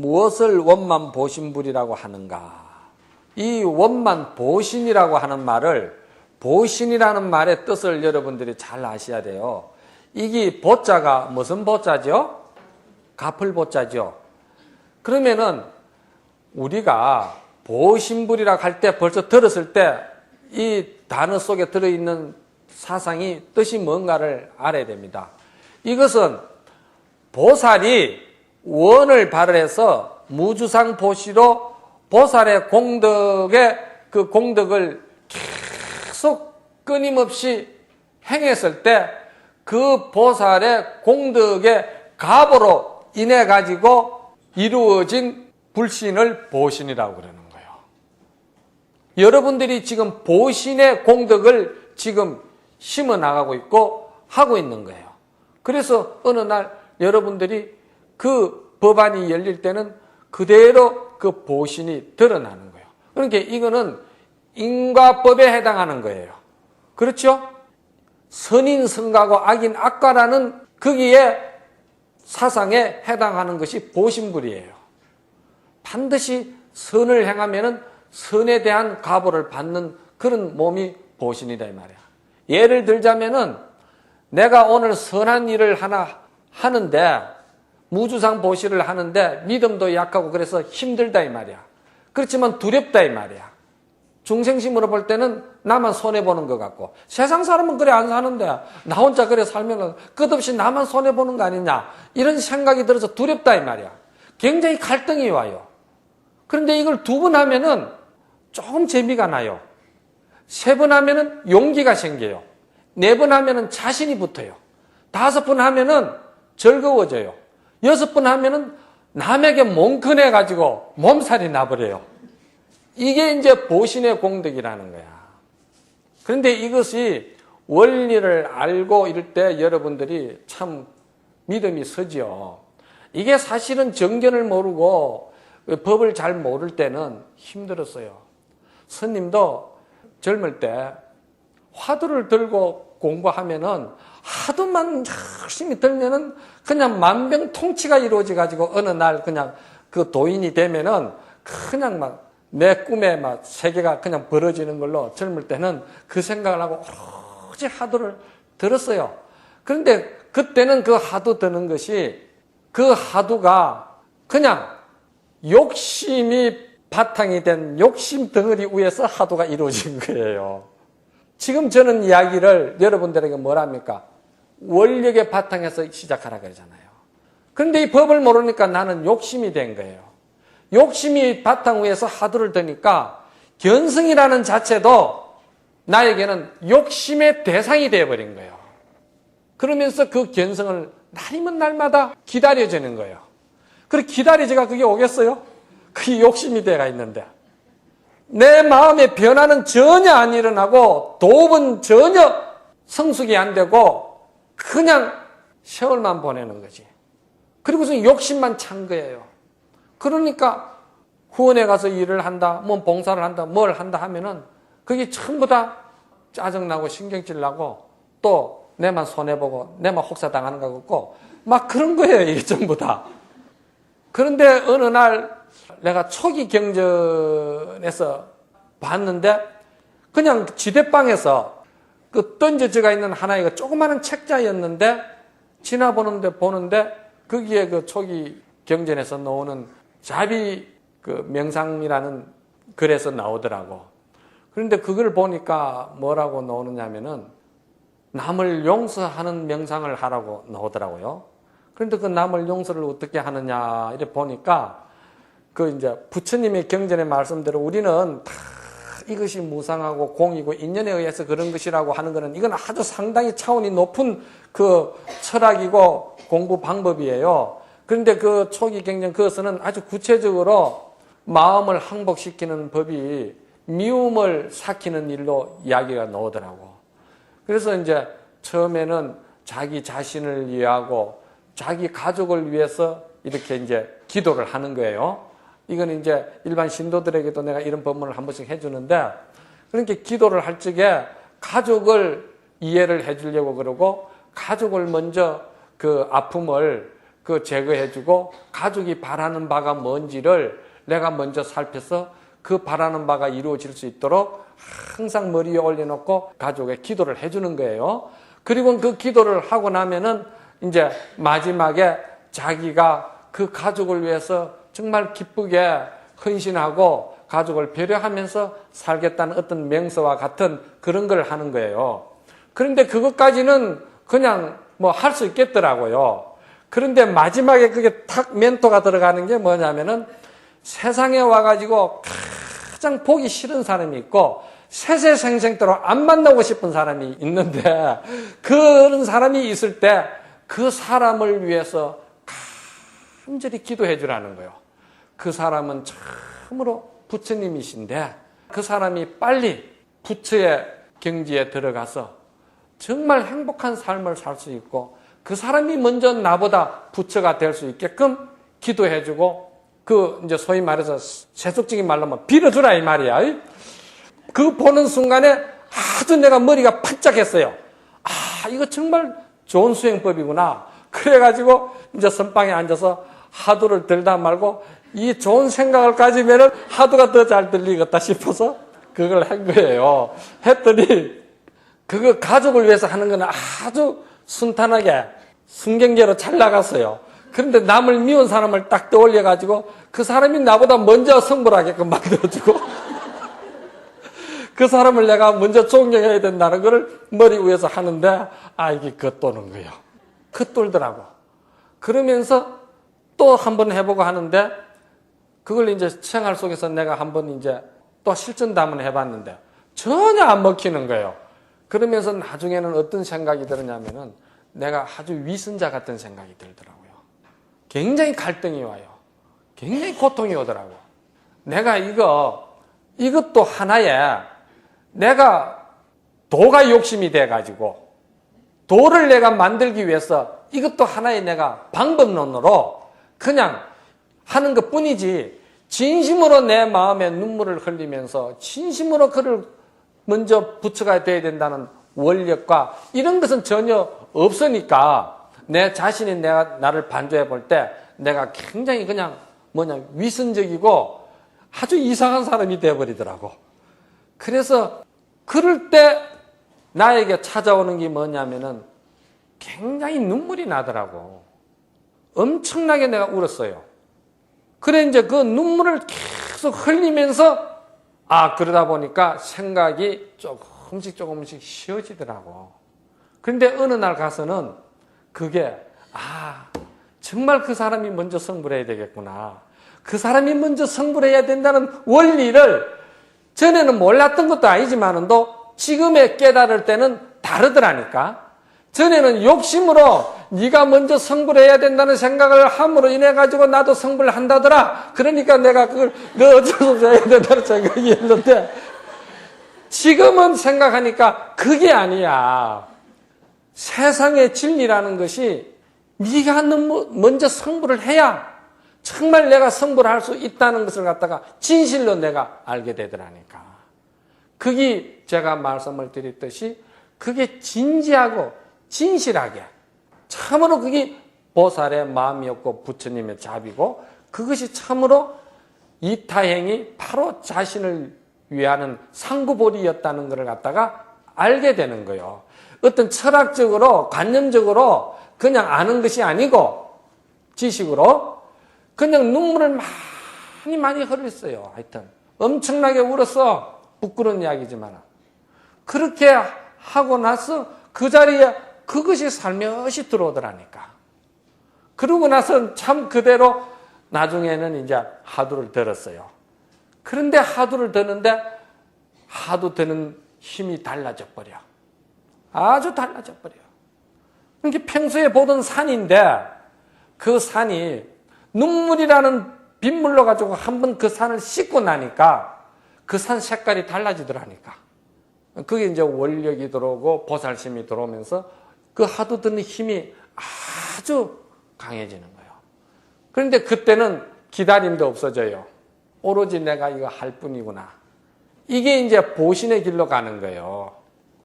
무엇을 원만 보신불이라고 하는가? 이 원만 보신이라고 하는 말을, 보신이라는 말의 뜻을 여러분들이 잘 아셔야 돼요. 이게 보자가 무슨 보자죠? 갚을 보자죠. 그러면은 우리가 보신불이라고 할 때 벌써 들었을 때 이 단어 속에 들어있는 사상이 뜻이 뭔가를 알아야 됩니다. 이것은 보살이 원을 발휘해서 무주상 보시로 보살의 공덕의 그 공덕을 계속 끊임없이 행했을 때 그 보살의 공덕의 값으로 인해 가지고 이루어진 불신을 보신이라고 그러는 거예요. 여러분들이 지금 보신의 공덕을 지금 심어 나가고 있고 하고 있는 거예요. 그래서 어느 날 여러분들이 그 법안이 열릴 때는 그대로 그 보신이 드러나는 거예요. 그러니까 이거는 인과법에 해당하는 거예요. 그렇죠? 선인 선가고 악인 악과라는 거기에 사상에 해당하는 것이 보신불이에요. 반드시 선을 행하면은 선에 대한 가보를 받는 그런 몸이 보신이다 이 말이야. 예를 들자면은 내가 오늘 선한 일을 하나 하는데 무주상 보시를 하는데 믿음도 약하고 그래서 힘들다 이 말이야. 그렇지만 두렵다 이 말이야. 중생심으로 볼 때는 나만 손해보는 것 같고 세상 사람은 그래 안 사는데 나 혼자 그래 살면 끝없이 나만 손해보는 거 아니냐 이런 생각이 들어서 두렵다 이 말이야. 굉장히 갈등이 와요. 그런데 이걸 2번 하면은 조금 재미가 나요. 3번 하면은 용기가 생겨요. 4번 하면은 자신이 붙어요. 5번 하면은 즐거워져요. 6번 하면은 남에게 멍컨해가지고 몸살이 나버려요. 이게 이제 보신의 공덕이라는 거야. 그런데 이것이 원리를 알고 이럴 때 여러분들이 참 믿음이 서지요. 이게 사실은 정견을 모르고 법을 잘 모를 때는 힘들었어요. 스님도 젊을 때 화두를 들고 공부하면은 하도만 열심히 들면은 그냥 만병통치가 이루어져 가지고 어느 날 그냥 그 도인이 되면은 그냥 막 내 꿈에 막 세계가 그냥 벌어지는 걸로 젊을 때는 그 생각을 하고 오로지 하두를 들었어요. 그런데 그때는 그 하두 드는 것이 그 하두가 그냥 욕심이 바탕이 된 욕심 덩어리 위에서 하두가 이루어진 거예요. 지금 저는 이야기를 여러분들에게 뭐랍니까? 원력의 바탕에서 시작하라 그러잖아요. 그런데 이 법을 모르니까 나는 욕심이 된 거예요. 욕심이 바탕 위에서 하두를 드니까 견성이라는 자체도 나에게는 욕심의 대상이 되어버린 거예요. 그러면서 그 견성을 날이면 날마다 기다려지는 거예요. 그렇게 기다리지가 그게 오겠어요? 그게 욕심이 돼가 있는데 내 마음의 변화는 전혀 안 일어나고 도업은 전혀 성숙이 안 되고 그냥 세월만 보내는 거지. 그리고서 욕심만 찬 거예요. 그러니까 후원에 가서 일을 한다, 뭐 봉사를 한다, 뭘 한다 하면은 그게 전부 다 짜증나고 신경질 나고 또 내만 손해보고 내만 혹사당하는 거 같고 막 그런 거예요, 이게 전부 다. 그런데 어느 날 내가 초기 경전에서 봤는데 그냥 지대방에서 그 던져져가 있는 하나의 조그마한 책자였는데 보는데 거기에 그 초기 경전에서 나오는 자비 그 명상이라는 글에서 나오더라고. 그런데 그걸 보니까 뭐라고 나오느냐면은 남을 용서하는 명상을 하라고 나오더라고요. 그런데 그 남을 용서를 어떻게 하느냐 이렇게 보니까 그 이제 부처님의 경전의 말씀대로 우리는 다 이것이 무상하고 공이고 인연에 의해서 그런 것이라고 하는 거는 이건 아주 상당히 차원이 높은 그 철학이고 공부 방법이에요. 그런데 그 초기 경전 그것은 아주 구체적으로 마음을 항복시키는 법이 미움을 삭히는 일로 이야기가 나오더라고. 그래서 이제 처음에는 자기 자신을 위하고 자기 가족을 위해서 이렇게 이제 기도를 하는 거예요. 이건 이제 일반 신도들에게도 내가 이런 법문을 한 번씩 해주는데, 그러니까 기도를 할 적에 가족을 이해를 해주려고 그러고, 가족을 먼저 그 아픔을 그 제거해주고 가족이 바라는 바가 뭔지를 내가 먼저 살펴서 그 바라는 바가 이루어질 수 있도록 항상 머리 위에 올려놓고 가족의 기도를 해주는 거예요. 그리고 그 기도를 하고 나면은 이제 마지막에 자기가 그 가족을 위해서 정말 기쁘게 헌신하고 가족을 배려하면서 살겠다는 어떤 맹세와 같은 그런 걸 하는 거예요. 그런데 그것까지는 그냥 뭐 할 수 있겠더라고요. 그런데 마지막에 그게 탁 멘토가 들어가는 게 뭐냐면은 세상에 와가지고 가장 보기 싫은 사람이 있고 세세생생토록 안 만나고 싶은 사람이 있는데 그런 사람이 있을 때 그 사람을 위해서 간절히 기도해 주라는 거예요. 그 사람은 참으로 부처님이신데 그 사람이 빨리 부처의 경지에 들어가서 정말 행복한 삶을 살 수 있고 그 사람이 먼저 나보다 부처가 될 수 있게끔 기도해 주고 그 이제 소위 말해서 세속적인 말로 하면 빌어주라 이 말이야. 그 보는 순간에 아주 내가 머리가 반짝했어요. 아, 이거 정말 좋은 수행법이구나. 그래가지고 이제 선방에 앉아서 하두를 들다 말고 이 좋은 생각을 가지면은 하두가 더 잘 들리겠다 싶어서 그걸 한 거예요. 했더니 그거 가족을 위해서 하는 건 아주 순탄하게 순경제로 잘 나갔어요. 그런데 남을 미운 사람을 딱 떠올려가지고 그 사람이 나보다 먼저 성불 하게끔 만들어주고 그 사람을 내가 먼저 존경해야 된다는 거를 머리 위에서 하는데 이게 겉도는 거예요. 겉돌더라고. 그러면서 또 한번 해보고 하는데 그걸 이제 생활 속에서 내가 한번 이제 또 실전도 한번 해봤는데 전혀 안 먹히는 거예요. 그러면서 나중에는 어떤 생각이 들었냐면은 내가 아주 위선자 같은 생각이 들더라고요. 굉장히 갈등이 와요. 굉장히 고통이 오더라고. 내가 이것도 하나의 내가 도가 욕심이 돼가지고 도를 내가 만들기 위해서 이것도 하나의 내가 방법론으로 그냥 하는 것 뿐이지 진심으로 내 마음에 눈물을 흘리면서 진심으로 그를 먼저 부처가 돼야 된다는 원력과 이런 것은 전혀 없으니까 내 자신이 나를 반조해 볼 때 내가 굉장히 그냥 위선적이고 아주 이상한 사람이 되어버리더라고. 그래서 그럴 때 나에게 찾아오는 게 뭐냐면은 굉장히 눈물이 나더라고. 엄청나게 내가 울었어요. 그래 이제 그 눈물을 계속 흘리면서 그러다 보니까 생각이 조금씩 쉬워지더라고. 그런데 어느 날 가서는 그게 정말 그 사람이 먼저 성불해야 되겠구나. 그 사람이 먼저 성불해야 된다는 원리를 전에는 몰랐던 것도 아니지만도 지금에 깨달을 때는 다르더라니까. 전에는 욕심으로 네가 먼저 성불해야 된다는 생각을 함으로 인해 가지고 나도 성불한다더라. 그러니까 내가 그걸 너 어쩔 수 없이 해야 된다는 생각이 했는데 지금은 생각하니까 그게 아니야. 세상의 진리라는 것이 네가 먼저 성불을 해야 정말 내가 성불할 수 있다는 것을 갖다가 진실로 내가 알게 되더라니까. 그게 제가 말씀을 드렸듯이 그게 진지하고 진실하게 참으로 그게 보살의 마음이었고 부처님의 자비고 그것이 참으로 이타행이 바로 자신을 위하는 상구보리였다는 것을 갖다가 알게 되는 거예요. 어떤 철학적으로 관념적으로 그냥 아는 것이 아니고 지식으로 그냥 눈물을 많이 흘렸어요. 하여튼 엄청나게 울었어. 부끄러운 이야기지만 그렇게 하고 나서 그 자리에 그것이 살며시 들어오더라니까. 그러고 나서 참 그대로 나중에는 이제 하두를 들었어요. 그런데 하두를 드는데 하두 드는 힘이 달라져 버려. 아주 달라져 버려. 그러니까 평소에 보던 산인데 그 산이 눈물이라는 빗물로 가지고 한번 그 산을 씻고 나니까 그 산 색깔이 달라지더라니까. 그게 이제 원력이 들어오고 보살심이 들어오면서 그 하두 드는 힘이 아주 강해지는 거예요. 그런데 그때는 기다림도 없어져요. 오로지 내가 이거 할 뿐이구나. 이게 이제 보신의 길로 가는 거예요.